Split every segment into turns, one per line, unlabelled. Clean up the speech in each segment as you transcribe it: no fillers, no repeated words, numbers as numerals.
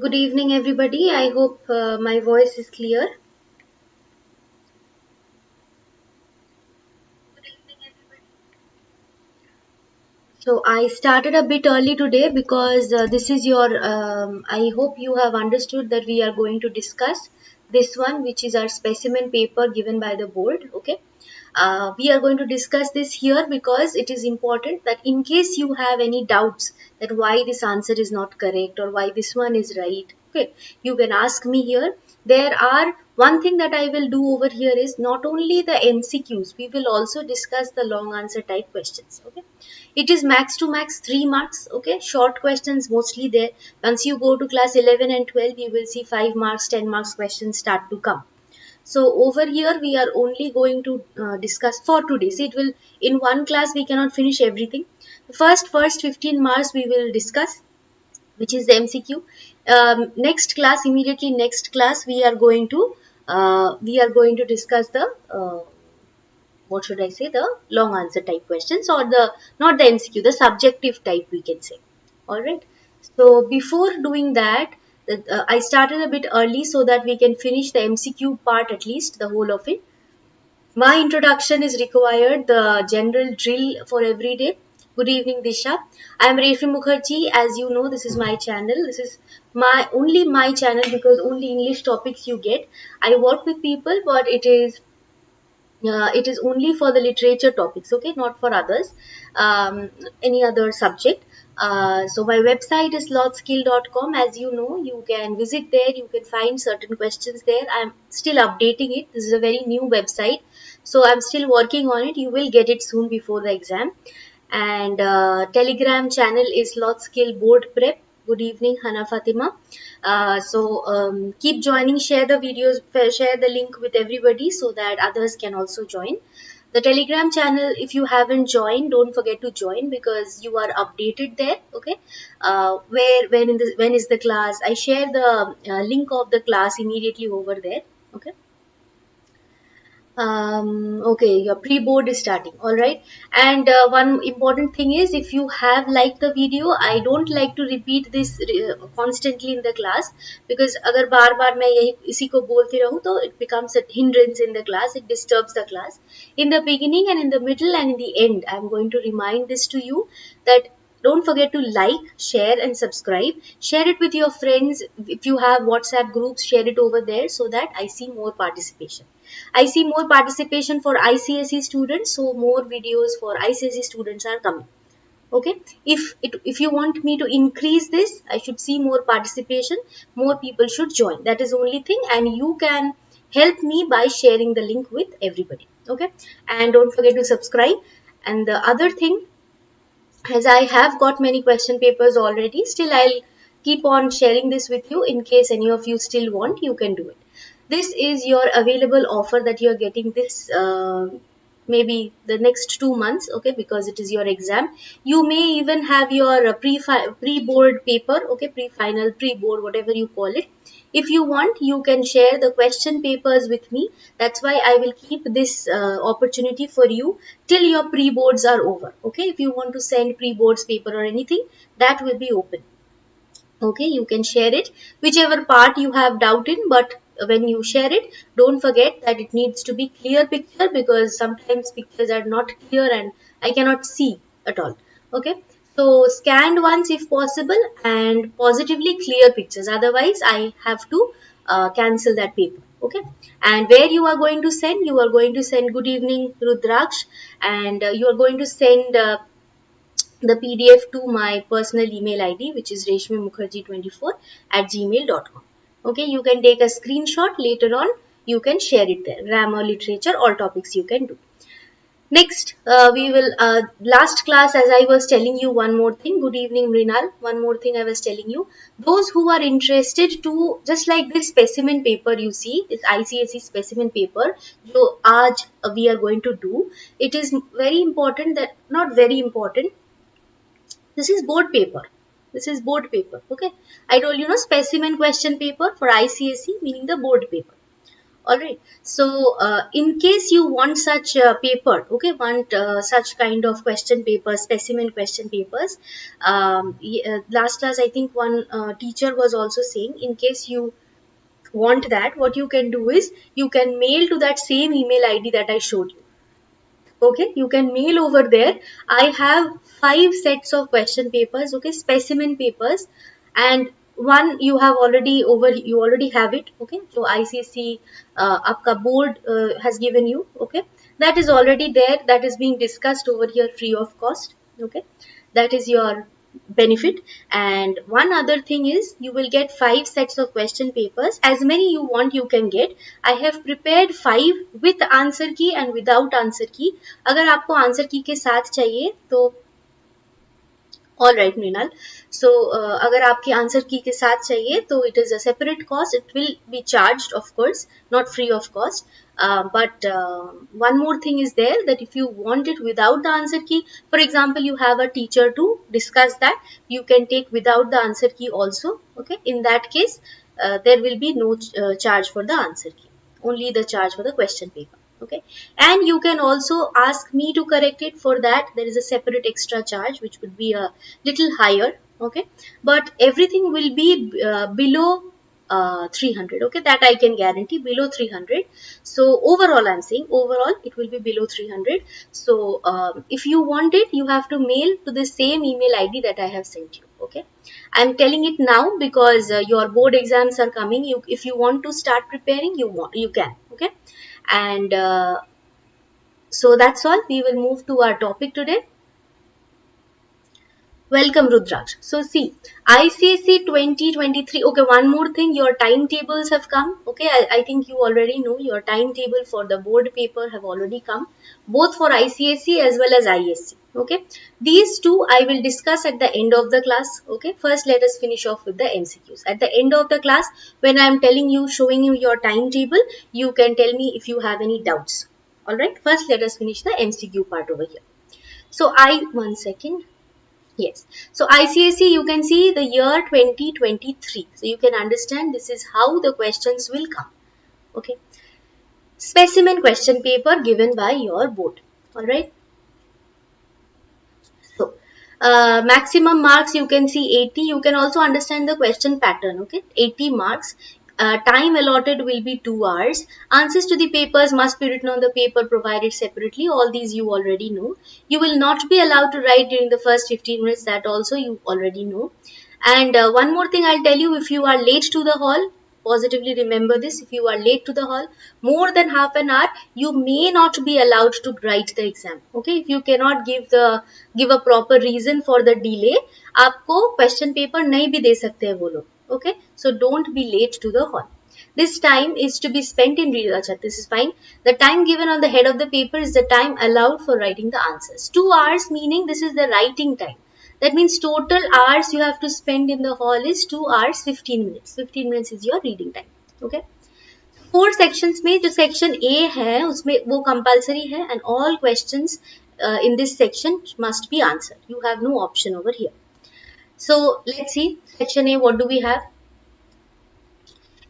Good evening, everybody. I hope my voice is clear. So I started a bit early today because this is your. I hope you have understood that we are going to discuss this one, which is our specimen paper given by the board. Okay. We are going to discuss this here because it is important that in case you have any doubts that why this answer is not correct or why this one is right, okay, you can ask me here. There are one thing that I will do over here is not only the MCQs, we will also discuss the long answer type questions. Okay, it is max to max 3 marks. Okay, short questions mostly there. Once you go to class 11 and 12, you will see 5 marks, 10 marks questions start to come. So over here we are only going to discuss for today. See, it will in one class we cannot finish everything. First 15 marks we will discuss, which is the MCQ. Next class, immediately next class, we are going to discuss the what should I say, the long answer type questions, or the not the MCQ, the subjective type we can say. All right. So before doing that, I started a bit early so that we can finish the MCQ part, at least the whole of it. My introduction is required, the general drill for every day. Good evening, Disha. I am Reshmi Mukherjee. As you know, this is my channel. This is my channel because only English topics you get. I work with people, but it is only for the literature topics, okay, not for others, any other subject. So my website is lotskill.com. As you know, you can visit there, you can find certain questions there. I'm still updating it. This is a very new website, so I'm still working on it. You will get it soon before the exam. And Telegram channel is Lotskill Board Prep. Good evening, Hana Fatima. Keep joining, share the videos, share the link with everybody so that others can also join. The Telegram channel, if you haven't joined, don't forget to join because you are updated there. Okay, when is the class? I share the link of the class immediately over there. Okay. Okay, your pre-board is starting. All right. And one important thing is, if you have liked the video, I don't like to repeat this constantly in the class, because अगर बार बार मैं यही इसी को बोलती रहूँ तो it becomes a hindrance in the class. It disturbs the class. In the beginning and in the middle and in the end, I'm going to remind this to you that don't forget to like, share, and subscribe. Share it with your friends. If you have WhatsApp groups, share it over there so that I see more participation. I see more participation for ICSE students, so more videos for ICSE students are coming. Okay, if you want me to increase this, I should see more participation, more people should join. That is the only thing, and you can help me by sharing the link with everybody. Okay, and don't forget to subscribe. And the other thing, as I have got many question papers already, still I'll keep on sharing this with you in case any of you still want, you can do it. This is your available offer that you're getting this maybe the next 2 months, okay, because it is your exam. You may even have your pre-board paper, okay, pre-final, pre-board, whatever you call it. If you want, you can share the question papers with me. That's why I will keep this opportunity for you till your pre-boards are over. Okay, if you want to send pre-boards paper or anything, that will be open. Okay, you can share it whichever part you have doubt in, but when you share it, don't forget that it needs to be clear picture, because sometimes pictures are not clear and I cannot see at all. Okay, so scanned ones if possible, and positively clear pictures, otherwise I have to cancel that paper. Okay, and where you are going to send, you are going to send good evening Rudraksh, and you are going to send the PDF to my personal email ID, which is reshmimukherjee24@gmail.com. Okay, you can take a screenshot later on. You can share it there. Grammar, literature, all topics you can do. Next, we will, last class, as I was telling you one more thing. Good evening, Mrinal. One more thing I was telling you. Those who are interested to, just like this specimen paper you see, this ICSE specimen paper, जो आज we are going to do, it is very important that, not very important, this is board paper. This is board paper. Okay. I told you, specimen question paper for ICSE, meaning the board paper. All right. So, in case you want such paper, okay, want such kind of question papers, specimen question papers. Last class, I think one teacher was also saying, in case you want that, what you can do is you can mail to that same email ID that I showed you. Okay, you can mail over there. I have 5 sets of question papers, okay, specimen papers, and one you have already over, you already have it, okay. So ICC आपका board has given you, okay, that is already there, that is being discussed over here free of cost, okay. That is your benefit. And one other thing is you will get 5 sets of question papers, as many you want you can get. I have prepared 5 with answer key and without answer key. अगर आपको answer की के साथ चाहिए तो all right Mrinal. सो अगर आपके answer की के साथ चाहिए तो it is a separate cost, it will be charged of course, not free of cost. But one more thing is there, that if you want it without the answer key, for example you have a teacher to discuss that, you can take without the answer key also, okay. In that case there will be no charge for the answer key, only the charge for the question paper, okay. And you can also ask me to correct it. For that there is a separate extra charge which would be a little higher, okay. But everything will be below 300, okay, that I can guarantee, below 300. So overall I'm saying, overall it will be below 300. So if you want it, you have to mail to the same email ID that I have sent you, okay. I'm telling it now because your board exams are coming. If you want to start preparing, you can, okay. And so that's all. We will move to our topic today. Welcome, Rudraksh. So see, ICSE 2023. Okay, one more thing. Your timetables have come. Okay, I think you already know your timetable for the board paper have already come, both for ICSE as well as ISC. Okay, these two I will discuss at the end of the class. Okay, first let us finish off with the MCQs. At the end of the class, when I am telling you, showing you your timetable, you can tell me if you have any doubts. Alright, first let us finish the MCQ part over here. So one second. Yes. So ICSE, you can see the year 2023. So you can understand this is how the questions will come. Okay. Specimen question paper given by your board. Alright. So maximum marks you can see 80. You can also understand the question pattern. Okay. 80 marks. Time allotted will be 2 hours. Answers to the papers must be written on the paper provided separately. All these you already know. You will not be allowed to write during the first 15 minutes. That also you already know. And one more thing I'll tell you, if you are late to the hall, positively remember this, if you are late to the hall more than half an hour, you may not be allowed to write the exam. Okay, if you cannot give a proper reason for the delay, आपको question paper नहीं भी दे सकते हैं वो लोग. Okay, so don't be late to the hall. This time is to be spent in reading. Achha, this is fine. The time given on the head of the paper is the time allowed for writing the answers. 2 hours, meaning this is the writing time. That means total hours you have to spend in the hall is 2 hours 15 minutes. 15 minutes is your reading time. Okay. 4 sections में जो section A है उसमें वो compulsory है, and all questions in this section must be answered. You have no option over here. So let's see section A. What do we have?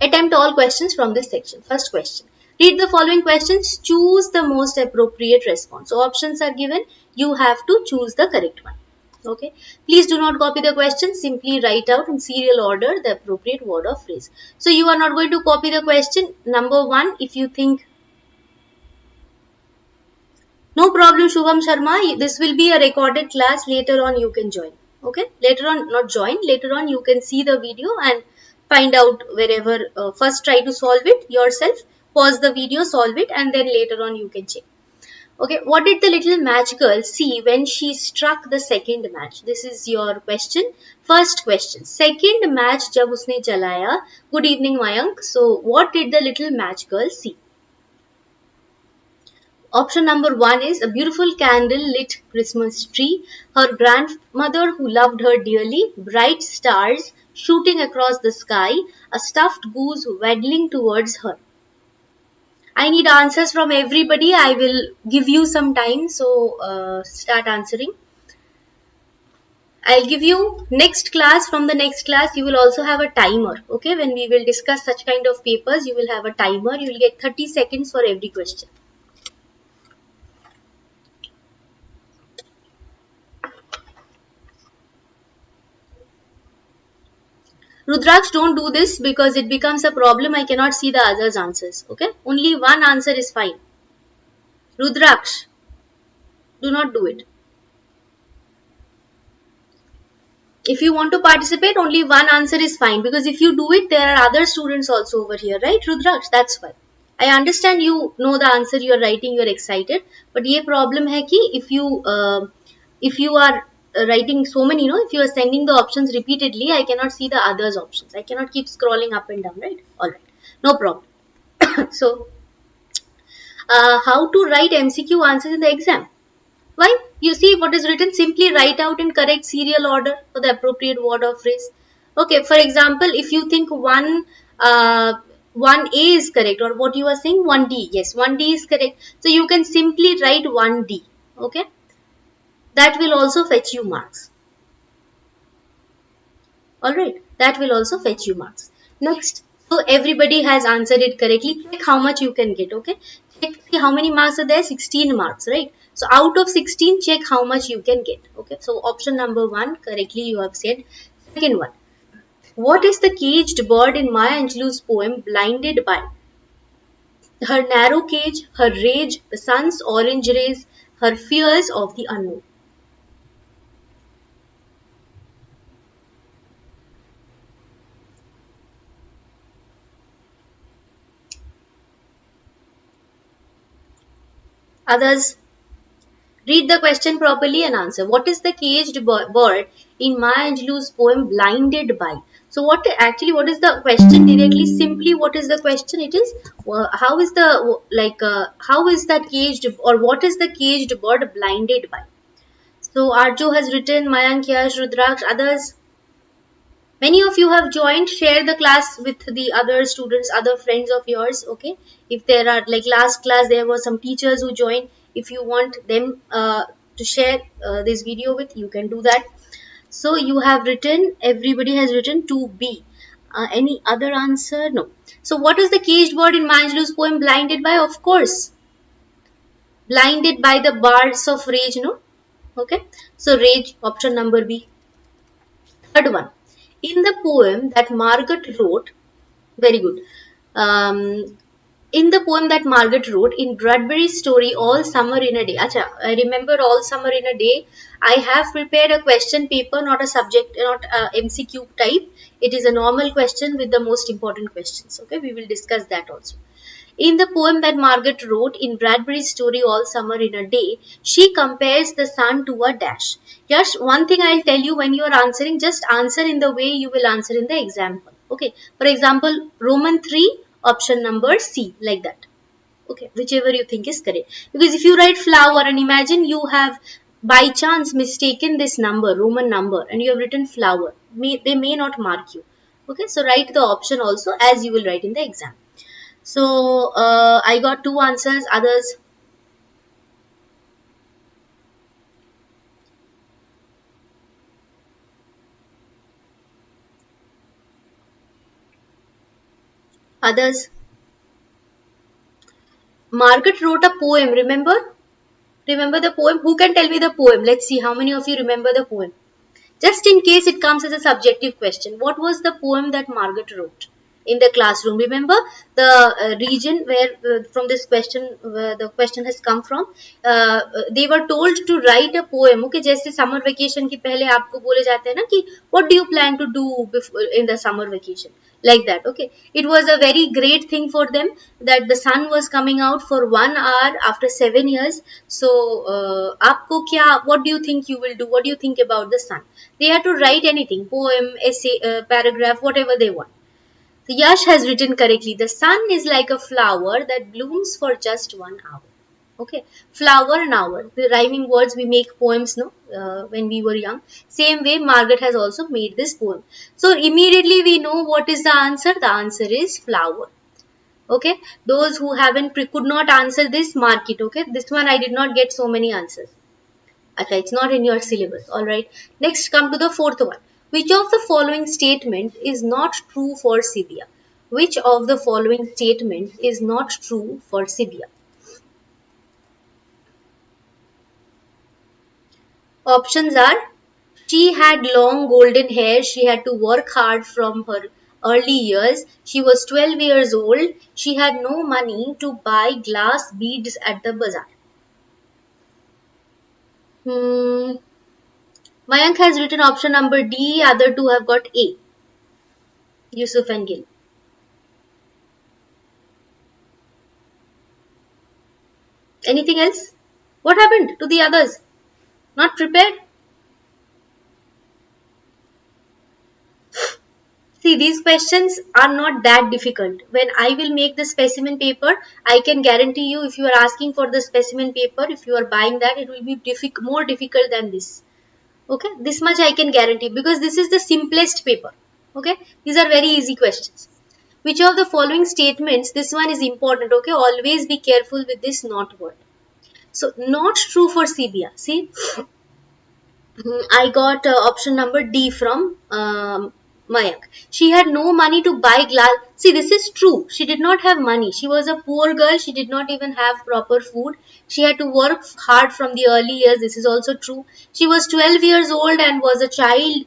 Attempt all questions from this section. First question. Read the following questions. Choose the most appropriate response. So options are given. You have to choose the correct one. Okay. Please do not copy the question. Simply write out in serial order the appropriate word or phrase. So you are not going to copy the question. Number 1, if you think, no problem, Shubham Sharma. This will be a recorded class. Later on you can join. Okay. Later on, not join. Later on you can see the video and find out wherever. First try to solve it yourself. Pause the video, solve it, and then later on you can check. Okay, what did the little match girl see when she struck the second match? This is your question. First question. Second match jab usne jalaya. Good evening, Mayank. So, what did the little match girl see? Option number 1 is a beautiful candle lit Christmas tree, her grandmother who loved her dearly, bright stars shooting across the sky, a stuffed goose waddling towards her. I need answers from everybody. I will give you some time. So start answering. I'll give you next class. From the next class, you will also have a timer. Okay, when we will discuss such kind of papers, you will have a timer. You will get 30 seconds for every question. Rudraksh, don't do this because it becomes a problem. I cannot see the others' answers. Okay, only one answer is fine. Rudraksh, do not do it. If you want to participate, only one answer is fine, because if you do it, there are other students also over here, right, Rudraksh? That's why. I understand you know the answer, you are writing, you are excited, but ये problem है कि if you are writing so many, if you are sending the options repeatedly, I cannot see the others options. I cannot keep scrolling up and down, right? All right, no problem. So, how to write MCQ answers in the exam? Why? You see what is written, simply write out in correct serial order for the appropriate word or phrase. Okay, for example, if you think uh, 1A is correct, or what you are saying 1D, yes, 1D is correct. So you can simply write 1D. Okay, that will also fetch you marks. Alright, that will also fetch you marks. Next, so everybody has answered it correctly. Check how much you can get, okay? Check, see how many marks are there? 16 marks, right? So out of 16, check how much you can get, okay? So option number 1, correctly you have said. Second one, what is the caged bird in Maya Angelou's poem Blinded By? Her narrow cage, her rage, the sun's orange rays, her fears of the unknown. Others, read the question properly and answer. What is the caged bird in Maya Angelou's poem Blinded By? So what is the question directly? Simply, what is the question? It is how is how is that caged, or what is the caged bird blinded by? So Arjo has written, Mayank, Yash, Rudraksh, others. Many of you have joined. Share the class with the other students, other friends of yours. Okay, if there are, like last class there were some teachers who joined. If you want them to share this video with, you can do that. So you have written, everybody has written 2B. Any other answer? No. So what is the caged bird in Maya Angelou's poem Blinded By? Of course, blinded by the bars of rage, no? Okay, so rage, option number B. Third one, in the poem that Margaret wrote, very good. Um, in the poem that Margaret wrote, in Bradbury's story All Summer in a Day. Acha, I remember All Summer in a Day. I have prepared a question paper, not a subject, not a MCQ type. It is a normal question with the most important questions. Okay, we will discuss that also. In the poem that Margaret wrote, in Bradbury's story All Summer in a Day, she compares the sun to a dash. Just one thing I'll tell you, when you are answering, just answer in the way you will answer in the example. Okay. For example, Roman 3, option number C, like that. Okay, whichever you think is correct. Because if you write flower, and imagine you have by chance mistaken this number, Roman number, and you have written flower, they may not mark you. Okay, so write the option also as you will write in the exam. So I got 2 answers. Others, others. Margaret wrote a poem. Remember the poem. Who can tell me the poem? Let's see how many of you remember the poem. Just in case it comes as a subjective question, what was the poem that Margaret wrote in the classroom? Remember the region where from this question, where the question has come from. They were told to write a poem. Okay, जैसे summer vacation के पहले आपको बोले जाते हैं ना कि what do you plan to do in the summer vacation? Like that. Okay, it was a very great thing for them that the sun was coming out for 1 hour after 7 years. So आपको क्या, what do you think you will do? What do you think about the sun? They had to write anything, poem, essay, paragraph, whatever they want. So Yash has written correctly. The sun is like a flower that blooms for just 1 hour. Okay, flower and hour. The rhyming words we make poems, no, when we were young. Same way, Margaret has also made this poem. So immediately we know what is the answer. The answer is flower. Okay, those who could not answer this, mark it. Okay, this one I did not get so many answers. Okay, it's not in your syllabus. All right. Next, come to the fourth one. Which of the following statement is not true for Sibia? Which of the following statements is not true for Sibia? Options are: she had long golden hair, she had to work hard from her early years, she was 12 years old, she had no money to buy glass beads at the bazaar. Hmm. Mayank has written option number D, other two have got A. Yusuf and Gil. Anything else? What happened to the others? Not prepared? See, these questions are not that difficult. When I will make the specimen paper, I can guarantee you, if you are asking for the specimen paper, if you are buying that, it will be more difficult than this. Okay, this much I can guarantee, because this is the simplest paper. Okay, these are very easy questions. Which of the following statements, this one is important. Okay, always be careful with this not word. So, not true for CBA. See, I got option number D from Mayank. She had no money to buy glass. See, this is true. She did not have money. She was a poor girl. She did not even have proper food. She had to work hard from the early years. This is also true. She was 12 years old and was a child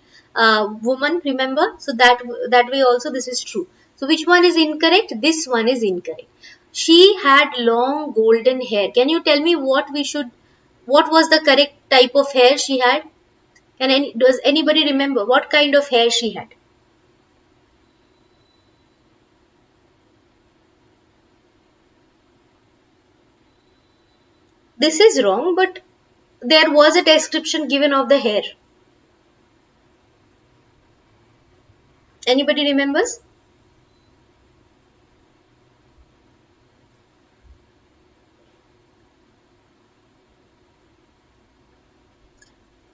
woman, remember? So that way also this is true. So which one is incorrect? This one is incorrect. She had long golden hair. Can you tell me what was the correct type of hair she had? Does anybody remember what kind of hair she had? This is wrong, but there was a description given of the hair. Anybody remembers?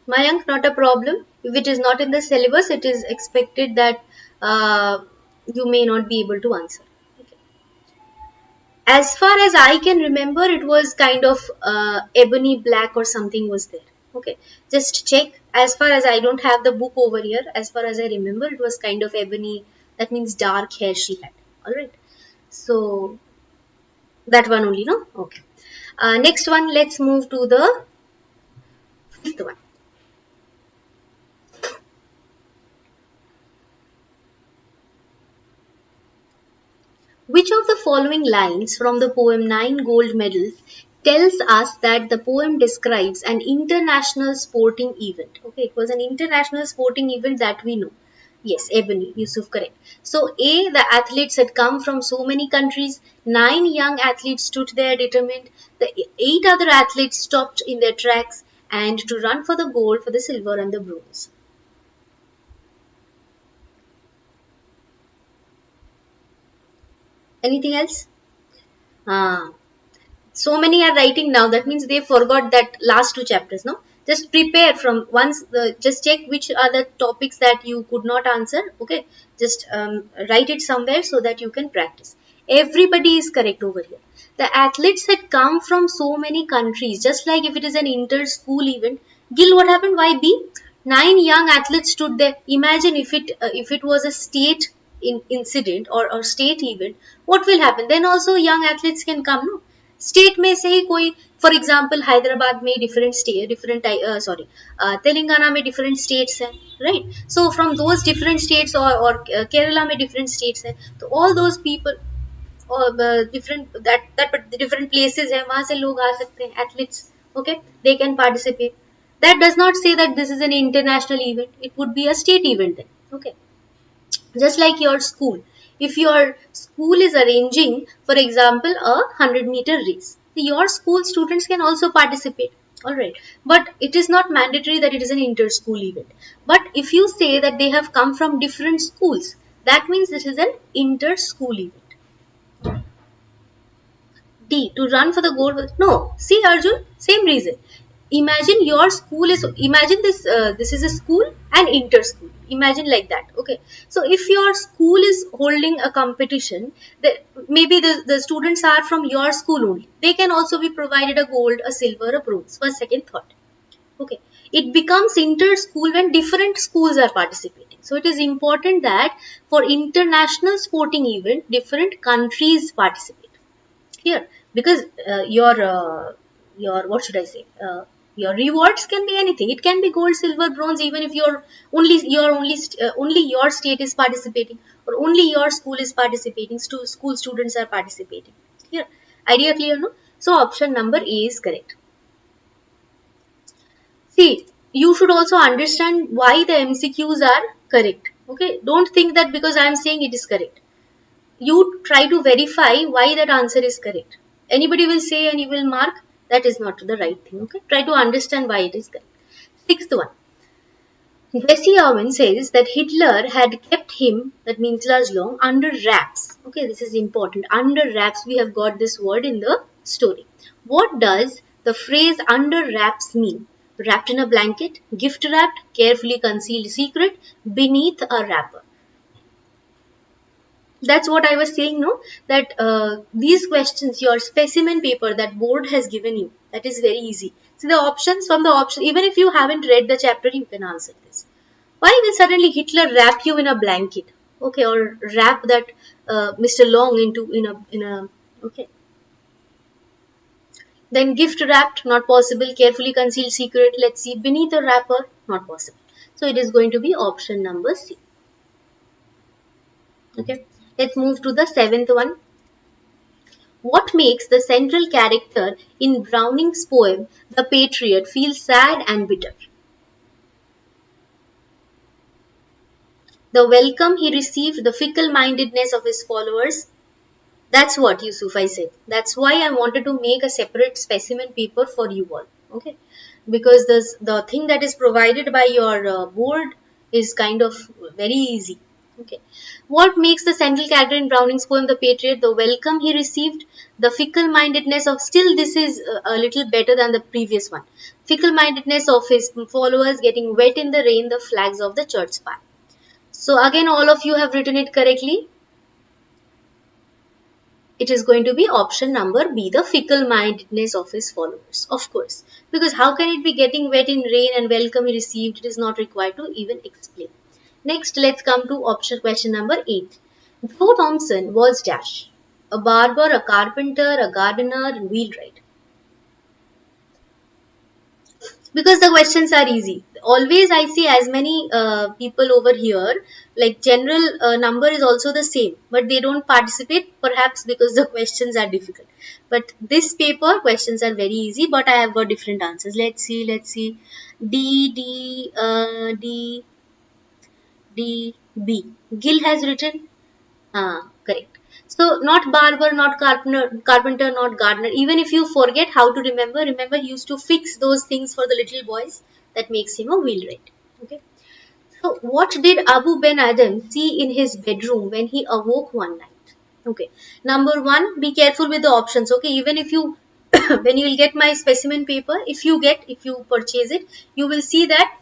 Mayank, not a problem. If it is not in the syllabus, it is expected that you may not be able to answer. Okay. As far as I can remember, it was kind of ebony black or something was there. Okay, just check. As far as I don't have the book over here, as far as I remember, it was kind of ebony. That means dark hair she had. All right. So that one only, no? Okay. Next one, let's move to the fifth one. Which of the following lines from the poem Nine Gold Medals tells us that the poem describes an international sporting event? Okay, it was an international sporting event that we know. Yes, Ebony, Yusuf, correct. So, A, the athletes had come from so many countries. 9 young athletes stood there determined. The 8 other athletes stopped in their tracks and to run for the gold, for the silver, and the bronze. Anything else? Ah, so many are writing now, that means they forgot that last two chapters, no? Just prepare from once just check which are the topics that you could not answer. Okay, just write it somewhere so that you can practice. Everybody is correct over here. The athletes had come from so many countries, just like if it is an inter-school event. Gil, what happened? Why B? 9 young athletes stood there. Imagine if it was a state incident or state event, what will happen? Then also young athletes can come, no? State में से ही कोई, for example Hyderabad में different state different sorry Telangana में different states हैं, right? So from those different states और केरला में different states हैं, तो ऑल दोज पीपल और डिफरेंट दैट डिफरेंट प्लेसेस है, वहां से लोग आ सकते हैं, athletes. Okay, they can participate. That does not say that this is an international event, it would be a state event then. Okay, just like your school, if your school is arranging, for example, a 100-meter race, your school students can also participate. All right, but it is not mandatory that it is an inter-school event. But if you say that they have come from different schools, that means this is an inter-school event. D, to run for the gold. No, see Arjun, same reason. Imagine your school is, imagine this is a school and inter school. Imagine like that. Okay, so if your school is holding a competition, maybe the students are from your school only. They can also be provided a gold, a silver, a bronze, first, second, third. Okay, it becomes inter-school when different schools are participating. So it is important that for international sporting event, different countries participate here, because your what should I say? Your rewards can be anything. It can be gold, silver, bronze. Even if only your state is participating, or only your school is participating. School students are participating here. Idea clear, no? So option number A is correct. See, you should also understand why the MCQs are correct. Okay, don't think that because I am saying it is correct. You try to verify why that answer is correct. Anybody will say and you will mark, that is not the right thing. Okay, try to understand why it is correct. Sixth one. Jesse Owen says that Hitler had kept him, that means Laszlo, under wraps. Okay, this is important. Under wraps, we have got this word in the story. What does the phrase under wraps mean? Wrapped in a blanket, gift wrapped, carefully concealed secret, beneath a wrapper. That's what I was saying, no? That these questions, your specimen paper that board has given you, that is very easy. So the options from the option, even if you haven't read the chapter, you can answer this. Why will suddenly Hitler wrap you in a blanket? Okay, or wrap that Mr. Long in a okay. Then gift wrapped, not possible. Carefully concealed secret. Let's see, beneath a wrapper, not possible. So it is going to be option number C. Okay, let's move to the seventh one. What makes the central character in Browning's poem, The Patriot, feel sad and bitter? The welcome he received, the fickle-mindedness of his followers. That's what, Yusuf, I said. That's why I wanted to make a separate specimen paper for you all. Okay, because the thing that is provided by your board is kind of very easy. Okay, what makes the central character in Browning's poem The Patriot? The welcome he received, the fickle-mindedness of, still this is a little better than the previous one. Fickle-mindedness of his followers, getting wet in the rain, the flags of the church spire. So again, all of you have written it correctly. It is going to be option number B, the fickle-mindedness of his followers, of course. Because how can it be getting wet in rain and welcome he received? It is not required to even explain. Next, let's come to option question number 8. Joe Thompson was dash. A barber, a carpenter, a gardener, and wheelwright. Because the questions are easy. Always I see as many people over here, like general number is also the same, but they don't participate, perhaps because the questions are difficult. But this paper questions are very easy, but I have got different answers. Let's see. D. Gill has written. Correct. So not barber, not carpenter, not gardener. Even if you forget how to remember he used to fix those things for the little boys. That makes him a wheelwright. Okay. So what did Abu Ben Adam see in his bedroom when he awoke one night? Okay. Number one, be careful with the options. Okay. Even if you, when you will get my specimen paper, if you purchase it, you will see that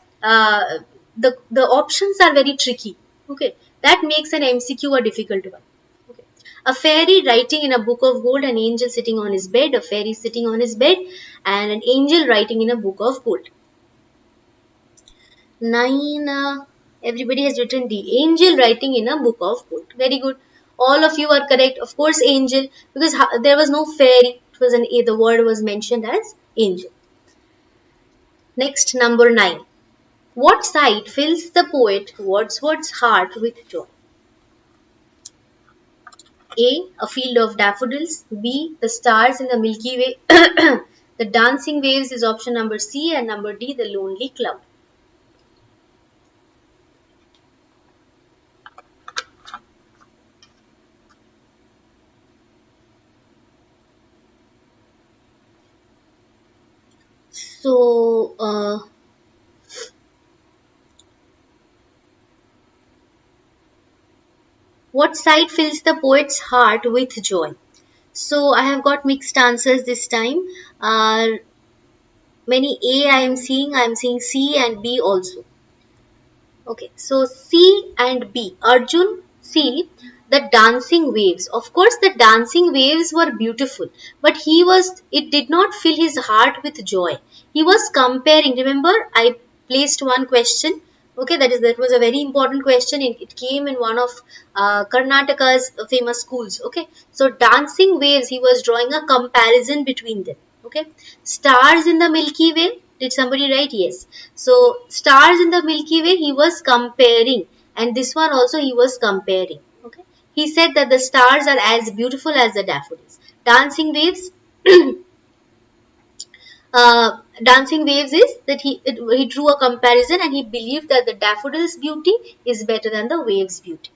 the options are very tricky. Okay. That makes an MCQ a difficult one. Okay. A fairy writing in a book of gold, an angel sitting on his bed, a fairy sitting on his bed, and an angel writing in a book of gold. 9. Everybody has written D. Angel writing in a book of gold. Very good. All of you are correct. Of course, angel, because there was no fairy. It was an A. The word was mentioned as angel. Next, number 9. What sight fills the poet Wordsworth's heart with joy? A field of daffodils. B, the stars in the Milky Way. The dancing waves is option number C, and number D, the lonely cloud. So, what sight fills the poet's heart with joy? So, I have got mixed answers this time. Many A I am seeing C and B also. Okay, so C and B. Arjun, C. the dancing waves. Of course the dancing waves were beautiful, but it did not fill his heart with joy. He was comparing. Remember, I placed one question. Okay, that was a very important question. It came in one of Karnataka's famous schools. Okay, so dancing waves, he was drawing a comparison between them. Okay, stars in the Milky Way. Did somebody write? Yes. So stars in the Milky Way, he was comparing, and this one also he was comparing. Okay, he said that the stars are as beautiful as the daffodils. Dancing waves. Dancing waves is that he drew a comparison, and he believed that the daffodil's beauty is better than the waves' beauty.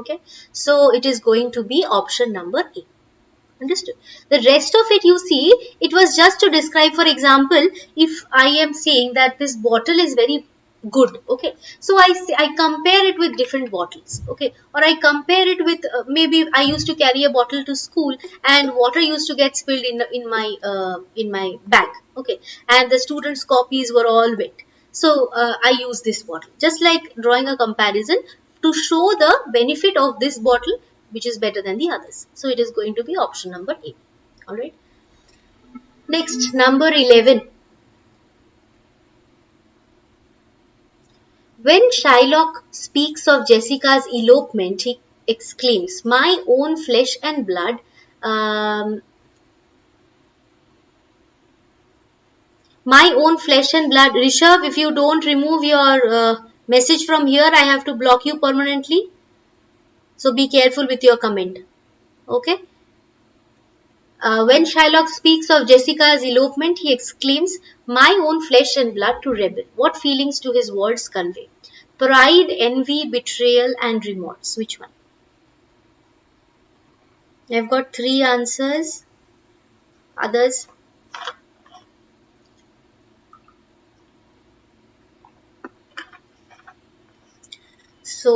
Okay, so it is going to be option number A. Understood? The rest of it, you see, it was just to describe. For example, if I am saying that this bottle is very good, okay, so I compare it with different bottles, okay, or I compare it with maybe I used to carry a bottle to school, and water used to get spilled in my bag, okay, and the students' copies were all wet. So I use this bottle, just like drawing a comparison to show the benefit of this bottle, which is better than the others. So it is going to be option number A. All right. Next, number 11. When Shylock speaks of Jessica's elopement, he exclaims, "My own flesh and blood." My own flesh and blood. Rishabh, if you don't remove your message from here, I have to block you permanently. So be careful with your comment. Okay. When Shylock speaks of Jessica's elopement, he exclaims, "My own flesh and blood to rebel." What feelings do his words convey? Pride, envy, betrayal, and remorse. Which one? I've got 3 answers. Others? So,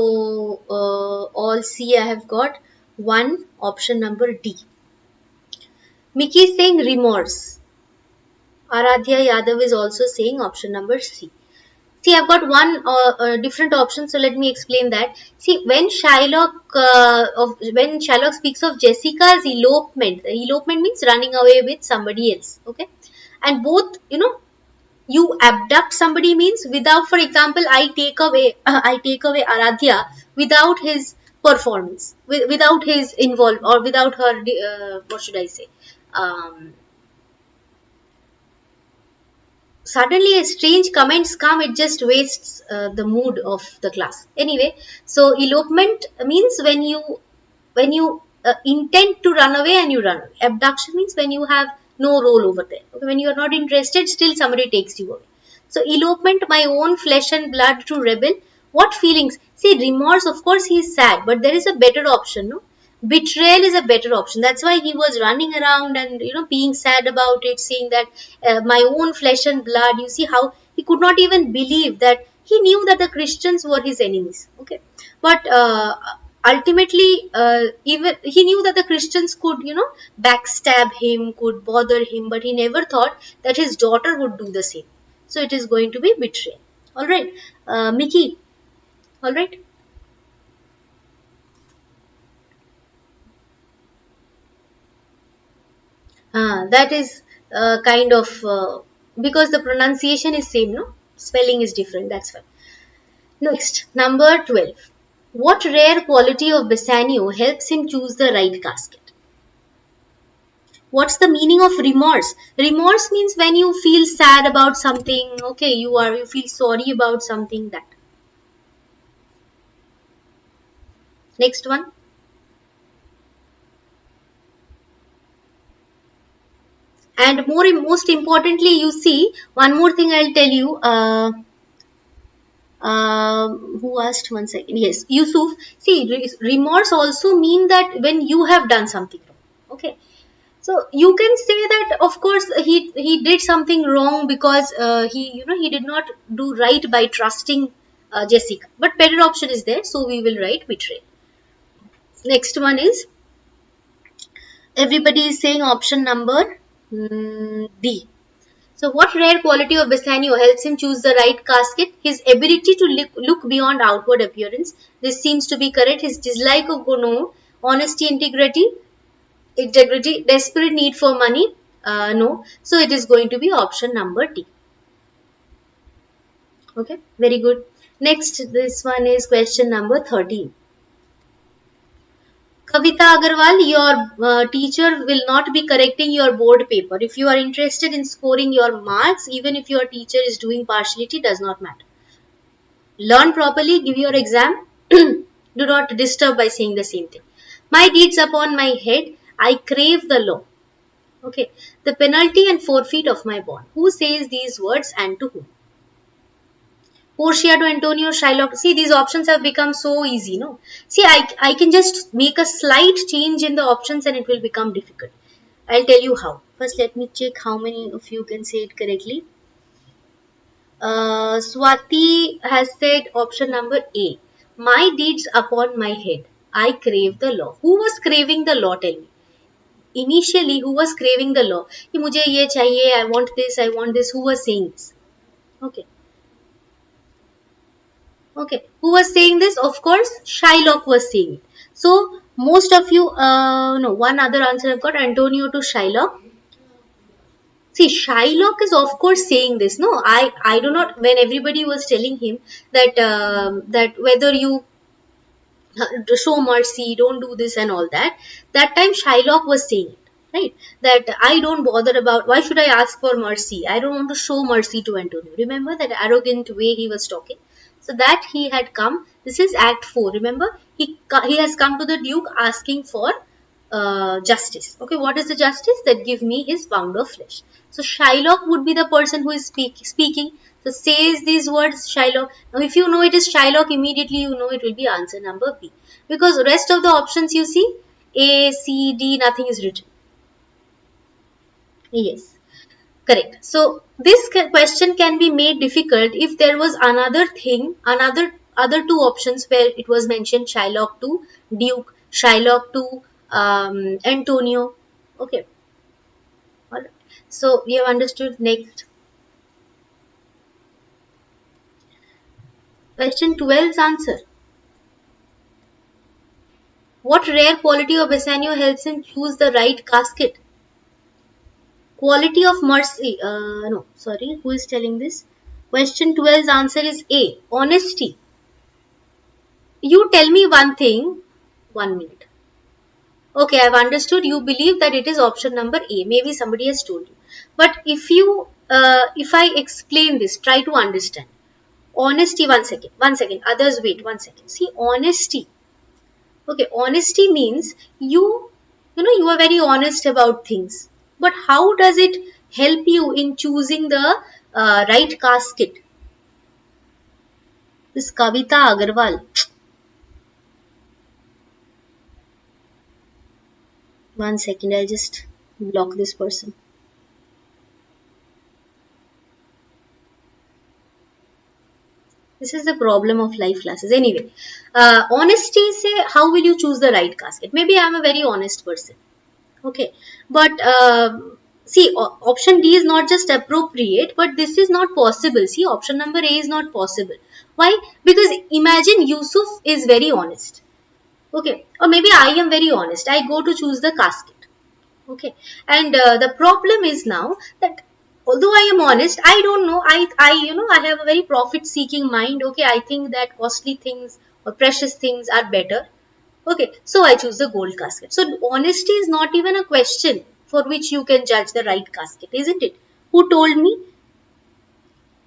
all C I have got. 1, option number D. Mickey is saying remorse. Aradhya Yadav is also saying option number C. See, I've got one different option, so let me explain that. See, when Shylock speaks of Jessica's elopement means running away with somebody else, okay? And both, you abduct somebody means without, for example, I take away Aradhya without his performance, without his involvement, or without her, what should I say? Suddenly a strange comments come, it just wastes the mood of the class. Anyway, so elopement means when you intend to run away and you run away. Abduction means when you have no role over there. Okay, when you are not interested, still somebody takes you away. So elopement, my own flesh and blood to rebel. What feelings? See, remorse, of course he is sad, but there is a better option, no? Betrayal is a better option. That's why he was running around and being sad about it, saying that my own flesh and blood. You see how he could not even believe that he knew that the Christians were his enemies. Okay, but ultimately, even he knew that the Christians could backstab him, could bother him, but he never thought that his daughter would do the same. So it is going to be betrayal. All right, Mickey. All right. That is kind of because the pronunciation is same, no? Spelling is different, that's why. Next, number 12. What rare quality of Bassanio helps him choose the right casket? What's the meaning of remorse? Remorse means when you feel sad about something, okay, you feel sorry about something, that. Next one. And most importantly, you see, one more thing I'll tell you. Who asked? One second. Yes, Yusuf. See, remorse also mean that when you have done something wrong. Okay. So you can say that of course he did something wrong because he did not do right by trusting Jessica. But better option is there, so we will write betrayal. Next one is, everybody is saying option number D. So what rare quality of Bassanio helps him choose the right casket? His ability to look beyond outward appearance. This seems to be correct. His dislike of gono, honesty, integrity, desperate need for money. No. So it is going to be option number D. Okay, very good. Next, this one is question number 13. Kavita Agarwal, your teacher will not be correcting your board paper. If you are interested in scoring your marks, even if your teacher is doing partiality, does not matter. Learn properly, give your exam. Do not disturb by saying the same thing. My deeds upon my head, I crave the law. Okay, the penalty and forfeit of my bond. Who says these words and to whom? Portia to Antonio, Shylock. See, these options have become so easy, no? See, I can just make a slight change in the options and it will become difficult. I'll tell you how. First, let me check how many of you can say it correctly. Swati has said option number A. My deeds upon my head. I crave the law. Who was craving the law? Tell me. Initially, who was craving the law? कि मुझे ये चाहिए, I want this, I want this. Who was saying this? Okay. Okay, who was saying this? Of course, Shylock was saying it. So, most of you, no, one other answer I've got, Antonio to Shylock. See, Shylock is of course saying this. No, I do not, when everybody was telling him that, that whether you show mercy, don't do this and all that, that time Shylock was saying it. Right? That I don't bother about, why should I ask for mercy? I don't want to show mercy to Antonio. Remember that arrogant way he was talking? So that he had come, this is Act 4. Remember, he has come to the Duke asking for justice. Okay, what is the justice? That give me his pound of flesh. So Shylock would be the person who is speaking. So says these words, Shylock. Now if you know it is Shylock, immediately you know it will be answer number B. Because rest of the options you see, A, C, D, nothing is written. Yes, correct. So this question can be made difficult if there was another thing, other two options where it was mentioned Shylock to Duke, Shylock to Antonio. Okay. All right. So we have understood. Next. Question 12's answer. What rare quality of Bassanio helps him choose the right casket? Quality of mercy. No, sorry. Who is telling this? Question 12's answer is A. Honesty. You tell me one thing. 1 minute. Okay, I've understood. You believe that it is option number A. Maybe somebody has told you. But if I explain this, try to understand. Honesty, 1 second. Others, wait 1 second. See, honesty. Okay, honesty means you are very honest about things. But how does it help you in choosing the right casket? This Kavita Agarwal. 1 second, I'll just block this person. This is the problem of life classes. Anyway, honesty, say, how will you choose the right casket? Maybe I'm a very honest person. Okay, but see, option D is not just appropriate, but this is not possible. See, option number A is not possible. Why? Because imagine Yusuf is very honest. Okay, or maybe I am very honest. I go to choose the casket. Okay, and the problem is now that although I am honest, I don't know. I have a very profit-seeking mind. Okay, I think that costly things or precious things are better. Okay, so I choose the gold casket. So honesty is not even a question for which you can judge the right casket, isn't it? Who told me?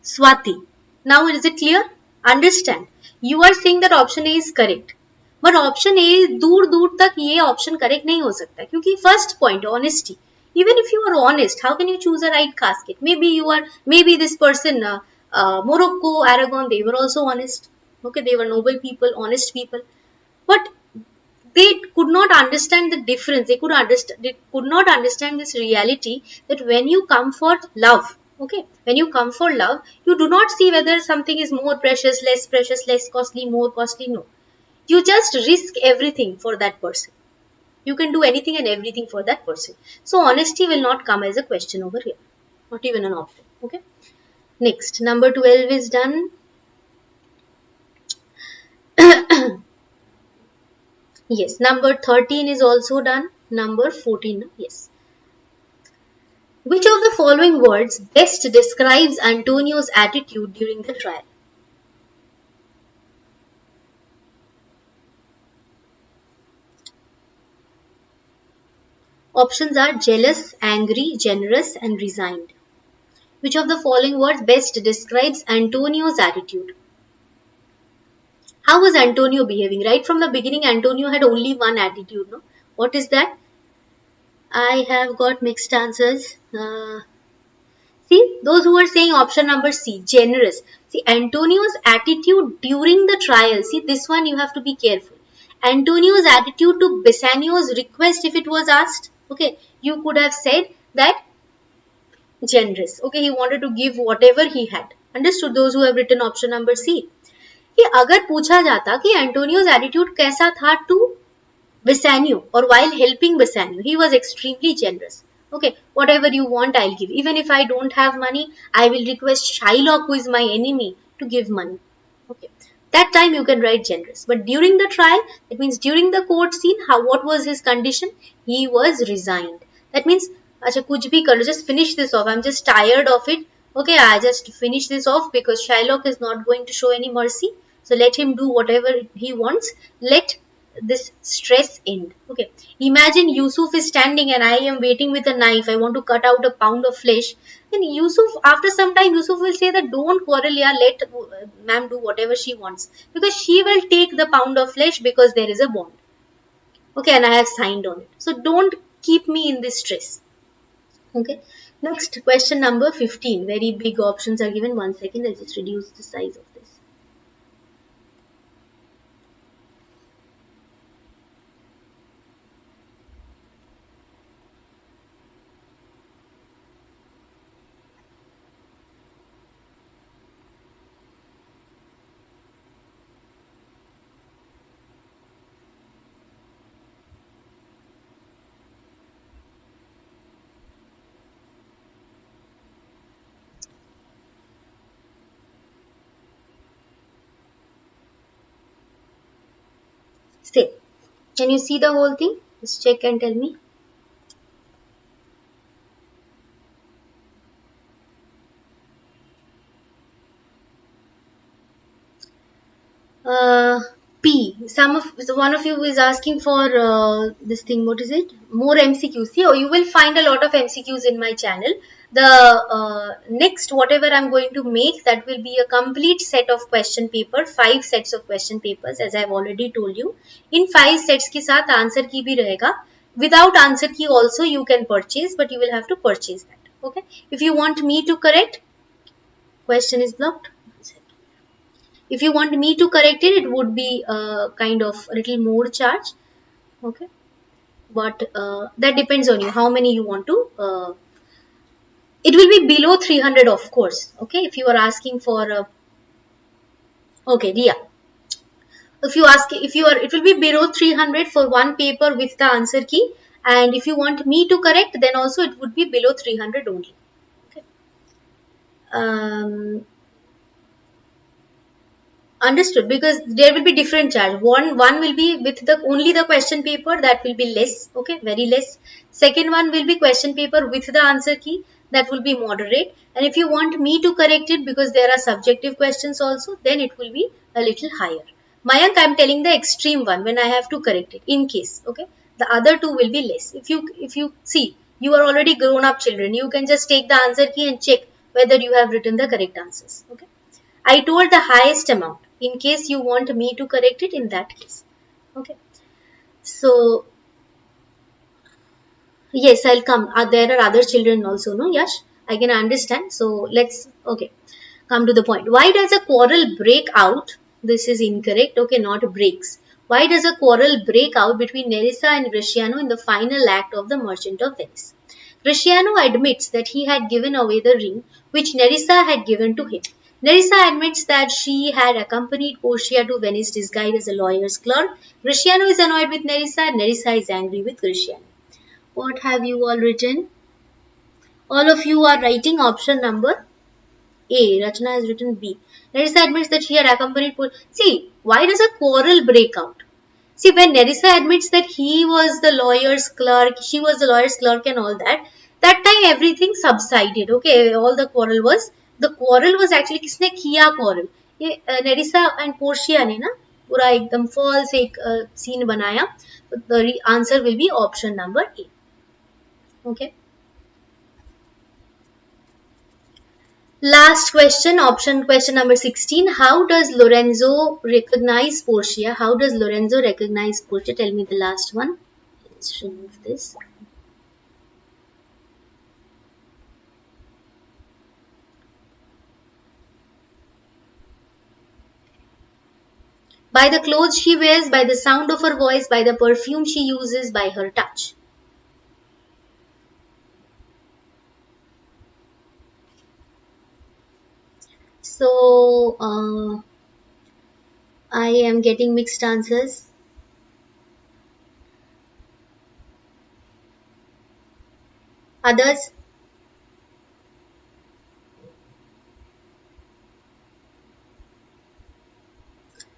Swati. Now is it clear? Understand. You are saying that option A is correct. But option A दूर दूर तक ये option correct नहीं हो सकता क्योंकि first point honesty. Even if you are honest, how can you choose a right casket? Maybe this person, Morocco, Aragon, they were also honest. Okay, they were noble people, honest people. But they could not understand the difference. They could not understand this reality that when you come for love, okay, when you come for love, you do not see whether something is more precious, less costly, more costly. No, you just risk everything for that person. You can do anything and everything for that person. So honesty will not come as a question over here. not even an option. Okay. Next, number 12 is done. Yes, number 13 is also done. Number 14, yes. Which of the following words best describes Antonio's attitude during the trial? Options are jealous, angry, generous, and resigned. Which of the following words best describes Antonio's attitude? How was Antonio behaving? Right from the beginning, Antonio had only one attitude. No? What is that? I have got mixed answers. See, those who are saying option number C, generous. See, Antonio's attitude during the trial. See, this one you have to be careful. Antonio's attitude to Bassanio's request, if it was asked, okay, you could have said that generous. Okay, he wanted to give whatever he had. Understood? Those who have written option number C. कि अगर पूछा जाता कि एंटोनियो's attitude कैसा था to Bassanio or while helping Bassanio, he was extremely generous. Okay, whatever you want, I'll give. Even if I don't have money, I will request Shylock, who is my enemy, to give money. Okay, that time you can write generous. But during the trial, that means during the court scene, what was his condition? He was resigned. That means, acha kuch bhi kar, just finish this off. I'm just tired of it. Okay, I just finish this off because Shylock is not going to show any mercy. So let him do whatever he wants. Let this stress end. Okay, imagine Yusuf is standing and I am waiting with a knife. I want to cut out a pound of flesh. Then Yusuf, after some time, Yusuf will say that don't quarrel, yeah, let ma'am do whatever she wants, because she will take the pound of flesh because there is a bond. Okay, and I have signed on it. So don't keep me in this stress. Okay, next question number 15. Very big options are given. 1 second, I'll just reduce the size of this. Say, can you see the whole thing? Just check and tell me. Uh, P. One of you is asking for this thing. What is it? More MCQs. See, you will find a lot of MCQs in my channel. The next whatever I'm going to make, that will be a complete set of question paper. 5 sets of question papers, as I've already told you. In 5 sets के साथ answer key भी रहेगा. Without answer key also you can purchase, but you will have to purchase that. Okay. If you want me to correct, question is blocked. If you want me to correct it, it would be kind of a little more charge. Okay. But that depends on you, how many you want to. It will be below 300, of course. Okay. If you are asking for. Okay, yeah. If you ask, it will be below 300 for one paper with the answer key. And if you want me to correct, then also it would be below 300 only. Okay. Understood, because there will be different charge. One will be with the only the question paper, that will be less. Okay, very less. Second one will be question paper with the answer key, that will be moderate. And if you want me to correct it, because there are subjective questions also, then it will be a little higher. Mayank, I am telling the extreme one when I have to correct it in case. Okay, the other two will be less. If you see, you are already grown up children, you can just take the answer key and check whether you have written the correct answers. Okay, I told the highest amount in case you want me to correct it in that case. Okay. So, yes, I'll come. There are other children also, no, Yash? I can understand. So, let's, okay, come to the point. Why does a quarrel break out? This is incorrect. Okay, not breaks. Why does a quarrel break out between Nerissa and Gratiano in the final act of The Merchant of Venice? Gratiano admits that he had given away the ring which Nerissa had given to him. Nerissa admits that she had accompanied Portia to Venice disguised as a lawyer's clerk. Gratiano is annoyed with Nerissa and Nerissa is angry with Gratiano. What have you all written? All of you are writing option number A. Rachna has written B. Nerissa admits that she had accompanied. See, why does a quarrel break out? See, when Nerissa admits that he was the lawyer's clerk, she was the lawyer's clerk and all that, that time everything subsided. Okay, all the quarrel was actually किसने किया quarrel? ये Nerissa and Portia ने ना पूरा एकदम false एक scene बनाया. The answer will be option number A. Okay. Last question, question number 16. How does Lorenzo recognize Portia? How does Lorenzo recognize Portia? Tell me the last one. Let's remove this. By the clothes she wears, by the sound of her voice, by the perfume she uses, by her touch. So, I am getting mixed answers. Others?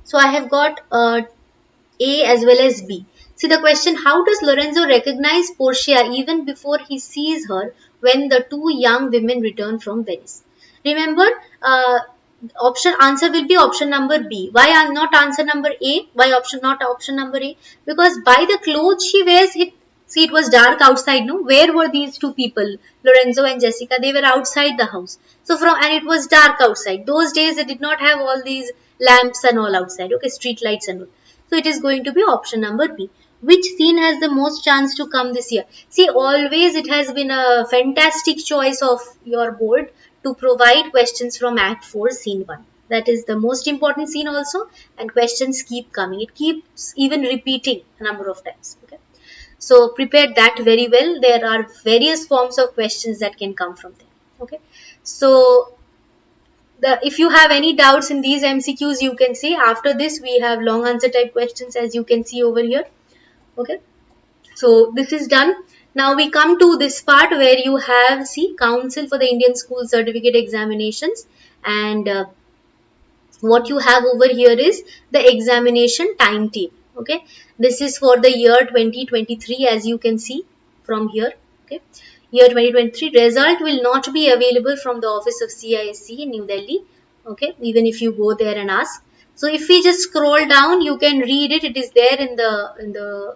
So, I have got A as well as B. See the question, how does Lorenzo recognize Portia even before he sees her when the two young women return from Venice? Remember, answer will be option number B. Why not answer number A? Why not option number A? Because by the clothes she wears, see it was dark outside, no? Where were these two people, Lorenzo and Jessica? They were outside the house. So and it was dark outside. Those days they did not have all these lamps and all outside, okay, street lights and all. So it is going to be option number B. Which scene has the most chance to come this year? See, always it has been a fantastic choice of your board to provide questions from Act 4, Scene 1. That is the most important scene also, and questions keep coming. It keeps even repeating a number of times. Okay. So prepare that very well. There are various forms of questions that can come from there. Okay. So if you have any doubts in these MCQs, you can see. After this, we have long answer type questions, as you can see over here. Okay. So this is done. Now we come to this part where you have, see, Council for the Indian School Certificate Examinations, and what you have over here is the examination timetable. Okay. This is for the year 2023, as you can see from here. Okay. Year 2023 result will not be available from the office of CISE in New Delhi. Okay. Even if you go there and ask. So if we just scroll down, you can read it. It is there in the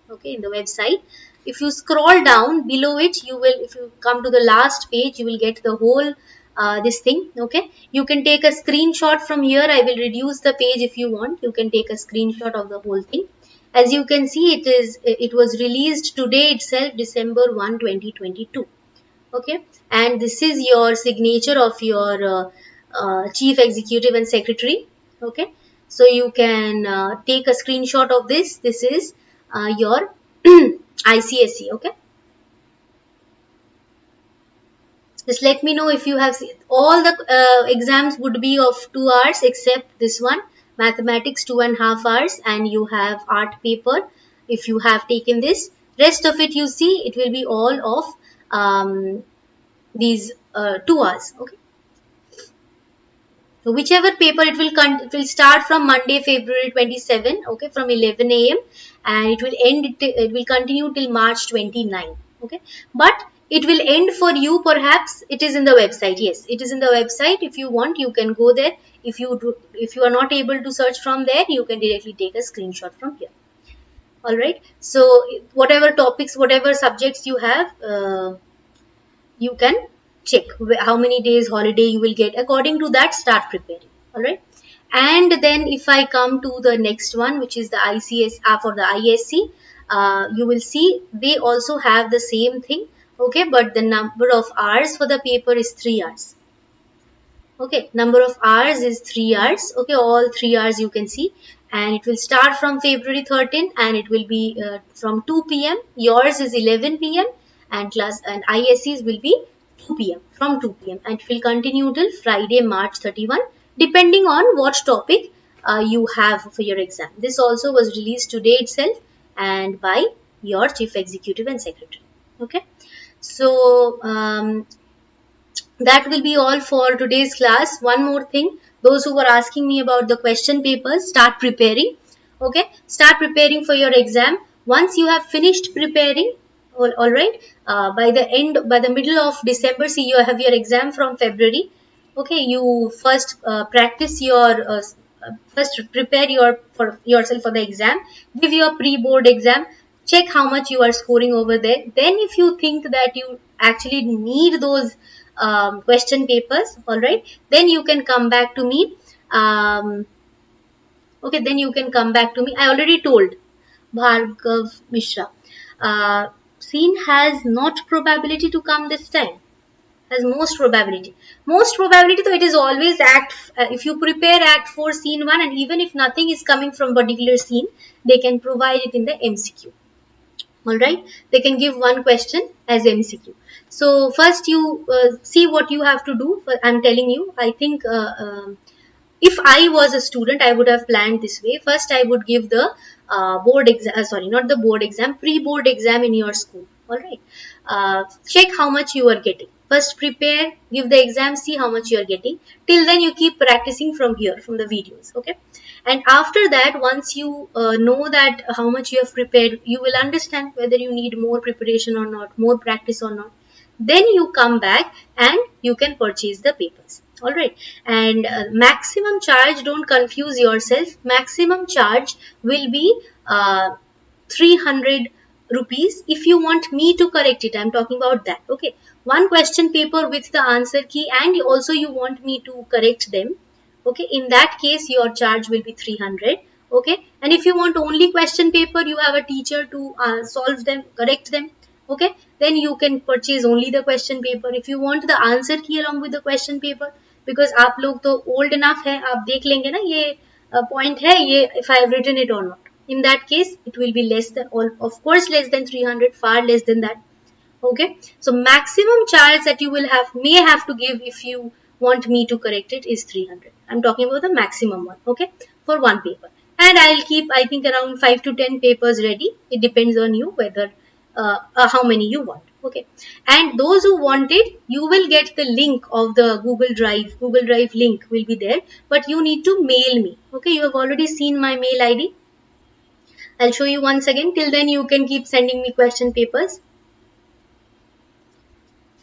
website. If you scroll down below it, you will, if you come to the last page, you will get the whole this thing. Okay, you can take a screenshot from here. I will reduce the page if you want. You can take a screenshot of the whole thing. As you can see, it was released today itself, December 1, 2022. Okay, and this is your signature of your chief executive and secretary. Okay, so you can take a screenshot of this. This is your ICSE. Okay, just let me know if you have seen. All the exams would be of 2 hours except this one, mathematics 2.5 hours, and you have art paper if you have taken this. Rest of it, you see, it will be all of these 2 hours. Okay, so whichever paper, it will start from Monday, February 27, okay, from 11 a.m. and it will it will continue till March 29. Okay, but it will end for you, perhaps. It is in the website. Yes, it is in the website. If you want, you can go there. If you are not able to search from there, you can directly take a screenshot from here. All right. So whatever topics, whatever subjects you have, you can check how many days holiday you will get. According to that, start preparing. All right. And then if I come to the next one, which is the ICS for the ISC, you will see they also have the same thing. Okay, but the number of hours for the paper is 3 hours. Okay, number of hours is 3 hours. Okay, all 3 hours you can see, and it will start from February 13 and it will be from 2 p.m. Yours is 11 p.m. and ISC's will be 2 p.m. from 2 p.m. and it will continue till Friday, March 31, depending on what topic you have for your exam. This also was released today itself and by your chief executive and secretary. Okay. So that will be all for today's class. One more thing, those who were asking me about the question papers, start preparing. Okay, start preparing for your exam. Once you have finished preparing, all right, by the middle of December, see, you have your exam from February. Okay, you first practice your first prepare for yourself for the exam. Give your pre-board exam. Check how much you are scoring over there. Then if you think that you actually need those question papers, all right, then you can come back to me. Okay, then you can come back to me. I already told Bhargav Mishra, scene has not probability to come this time, has most probability. Most probability, so it is always act, if you prepare act 4 scene 1, and even if nothing is coming from particular scene, they can provide it in the MCQ. All right, they can give one question as MCQ. So first you see what you have to do. I'm telling you, I think if I was a student, I would have planned this way. First, I would give the board exam, sorry, not the board exam, pre-board exam in your school. All right. Check how much you are getting. First, prepare, give the exam, see how much you are getting. Till then, you keep practicing from here, from the videos. Okay. And after that, once you know that how much you have prepared, you will understand whether you need more preparation or not, more practice or not. Then you come back and you can purchase the papers. All right. And maximum charge, don't confuse yourself. Maximum charge will be 300 rupees if you want me to correct it. I'm talking about that. Okay. One question paper with the answer key, and also you want me to correct them. Okay. In that case, your charge will be 300. Okay. And if you want only question paper, you have a teacher to solve them, correct them. Okay, then you can purchase only the question paper. If you want the answer key along with the question paper, because आप लोग तो old enough है, आप देख लेंगे ना ये point है ये, if I have written it or not. In that case, it will be less than, of course, less than 300, far less than that. Okay, so maximum charge that you will may have to give if you want me to correct it is 300. I'm talking about the maximum one. Okay, for one paper, and I'll keep, I think, around 5 to 10 papers ready. It depends on you whether how many you want. Okay, and those who want it, you will get the link of the Google Drive link will be there, but you need to mail me. Okay, you have already seen my mail ID. I'll show you once again. Till then, you can keep sending me question papers.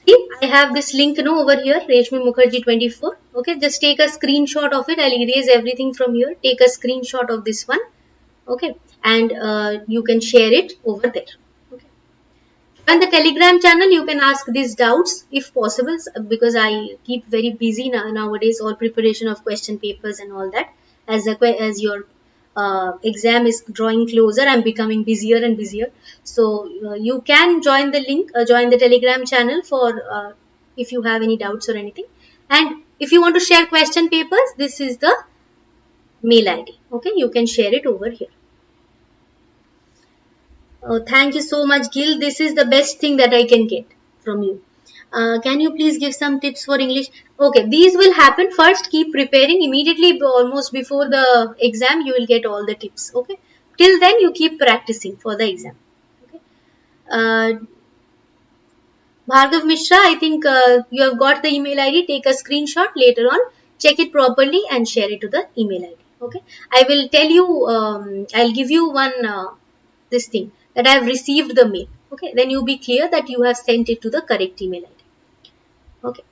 See, I have this link over here, Reshmi Mukherjee 24. Okay, just take a screenshot of it. I'll erase everything from here. Take a screenshot of this one. Okay, and you can share it over there. On the Telegram channel, you can ask these doubts if possible, because I keep very busy nowadays, all preparation of question papers and all that. As your exam is drawing closer, I'm becoming busier and busier. So you can join the link, join the Telegram channel for if you have any doubts or anything. And if you want to share question papers, this is the mail ID. Okay, you can share it over here. Oh, thank you so much, Gil. This is the best thing that I can get from you. Can you please give some tips for English? Okay, these will happen. First, keep preparing. Immediately, almost before the exam, you will get all the tips. Okay. Till then, you keep practicing for the exam. Okay. Bhargav Mishra, I think you have got the email ID. Take a screenshot later on. Check it properly and share it to the email ID. Okay. I will tell you, I'll give you one, this thing, that I have received the mail. Okay, then you be clear that you have sent it to the correct email ID. Okay.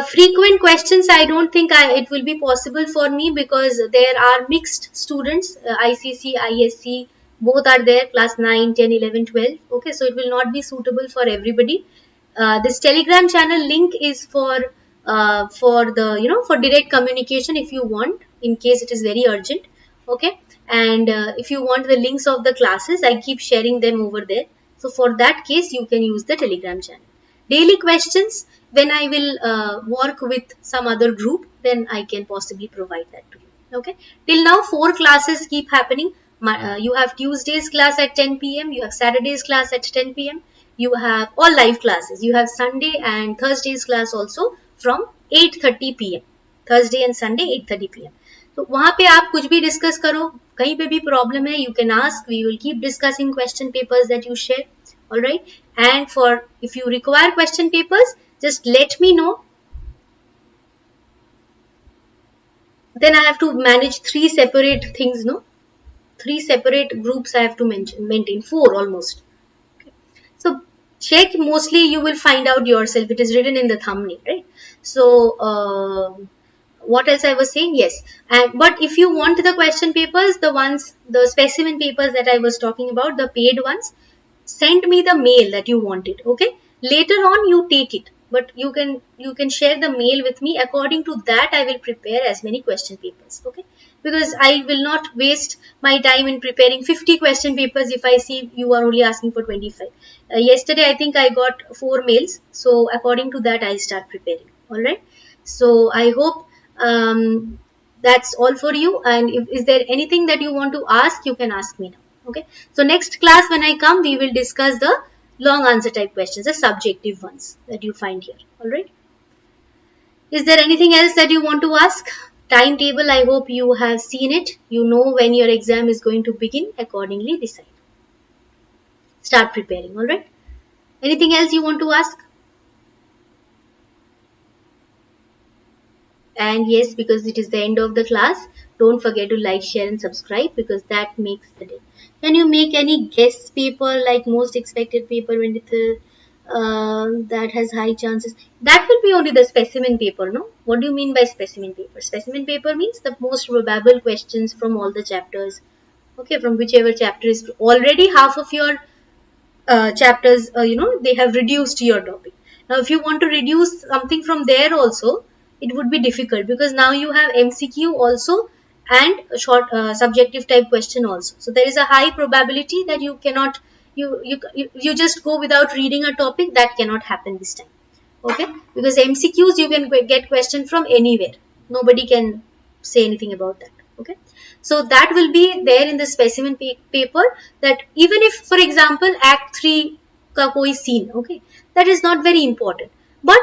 Frequent questions, I don't think it will be possible for me, because there are mixed students, ICC, ISC, both are there, class 9, 10, 11, 12. Okay, so it will not be suitable for everybody. This Telegram channel link is for the, for direct communication if you want, in case it is very urgent. Okay. And if you want the links of the classes, I keep sharing them over there. So for that case, you can use the Telegram channel. Daily questions, when I will work with some other group, then I can possibly provide that to you. Okay. Till now, 4 classes keep happening. You have Tuesday's class at 10 p.m. You have Saturday's class at 10 p.m. You have all live classes. You have Sunday and Thursday's class also from 8:30 p.m. Thursday and Sunday, 8:30 p.m. तो वहां पे आप कुछ भी discuss करो, कहीं पे भी प्रॉब्लम है you can ask, we will keep discussing question papers that you share. All right, and for if you require question papers, just let me know. Then I have to manage three separate things, no? Three separate groups I have to maintain, four almost. Okay. So check, mostly you will find out yourself. It is written in the thumbnail, right? So what else I was saying? Yes, and but if you want the question papers, the ones, the specimen papers that I was talking about, the paid ones, send me the mail that you want it. Okay, later on you take it, but you can share the mail with me. According to that I will prepare as many question papers. Okay, because I will not waste my time in preparing 50 question papers if I see you are only asking for 25. Yesterday I think I got 4 mails, so according to that I start preparing. All right, so I hope that's all for you, and if is there anything that you want to ask, you can ask me now. Okay, so next class when I come, we will discuss the long answer type questions, the subjective ones that you find here. All right, is there anything else that you want to ask? Timetable, I hope you have seen it. You know when your exam is going to begin. Accordingly decide, start preparing. All right, anything else you want to ask? And yes, because it is the end of the class, don't forget to like, share and subscribe, because that makes the day. Can you make any guess paper like most expected paper when it's that has high chances? That will be only the specimen paper, no? What do you mean by specimen paper? Specimen paper means the most probable questions from all the chapters. Okay, from whichever chapter is already half of your chapters, they have reduced your topic. Now if you want to reduce something from there also, it would be difficult, because now you have MCQ also and a short subjective type question also. So there is a high probability that you cannot, you just go without reading a topic. That cannot happen this time. Okay, because MCQs you can get question from anywhere, nobody can say anything about that. Okay, so that will be there in the specimen paper, that even if for example act 3 का कोई scene, okay, that is not very important, but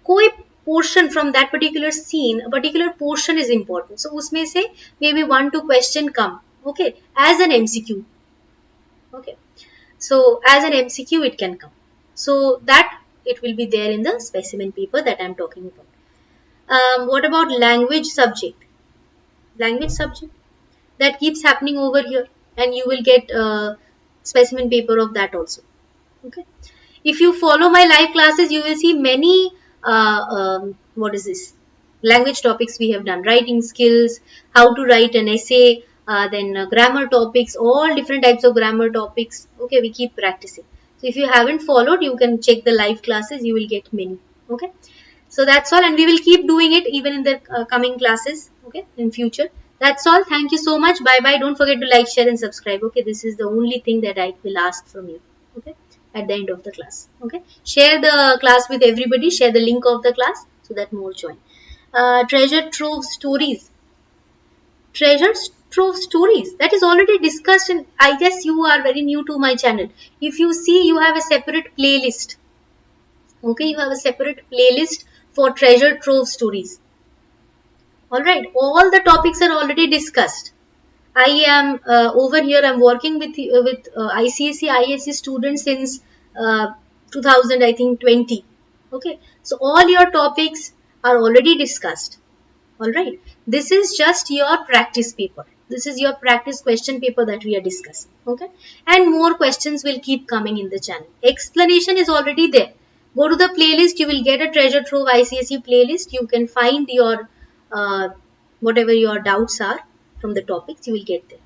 कोई portion from that particular scene, a particular portion is important, so उसमें से maybe 1-2 question come, okay, as an MCQ. Okay, so as an MCQ it can come, so that it will be there in the specimen paper that I am talking about. What about language subject? Language subject, that keeps happening over here, and you will get specimen paper of that also. Okay, if you follow my live classes, you will see many what is this, language topics we have done, writing skills, how to write an essay, then grammar topics, all different types of grammar topics. Okay, we keep practicing. So if you haven't followed, you can check the live classes, you will get many. Okay, so that's all, and we will keep doing it even in the coming classes, okay, in future. That's all. Thank you so much. Bye bye. Don't forget to like, share and subscribe. Okay, this is the only thing that I will ask from you. Okay, at the end of the class. Okay, share the class with everybody, share the link of the class so that more join. Treasure trove stories, treasure trove stories, that is already discussed, and I guess you are very new to my channel. If you see, you have a separate playlist. Okay, you have a separate playlist for treasure trove stories. All right, all the topics are already discussed. I am over here, I'm working with ICSE, ISE students since 2000, I think 20. Okay, so all your topics are already discussed. All right, this is just your practice paper. This is your practice question paper that we are discussing. Okay, and more questions will keep coming in the channel. Explanation is already there. Go to the playlist, you will get a treasure trove ICSE playlist. You can find your whatever your doubts are from the topics, you will get there.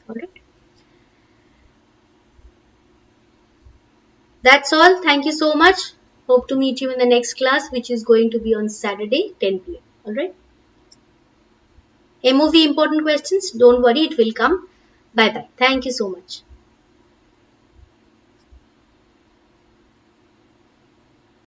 All right, that's all. Thank you so much. Hope to meet you in the next class, which is going to be on Saturday 10 p.m. all right, MOV important questions, don't worry, it will come. Bye bye. Thank you so much.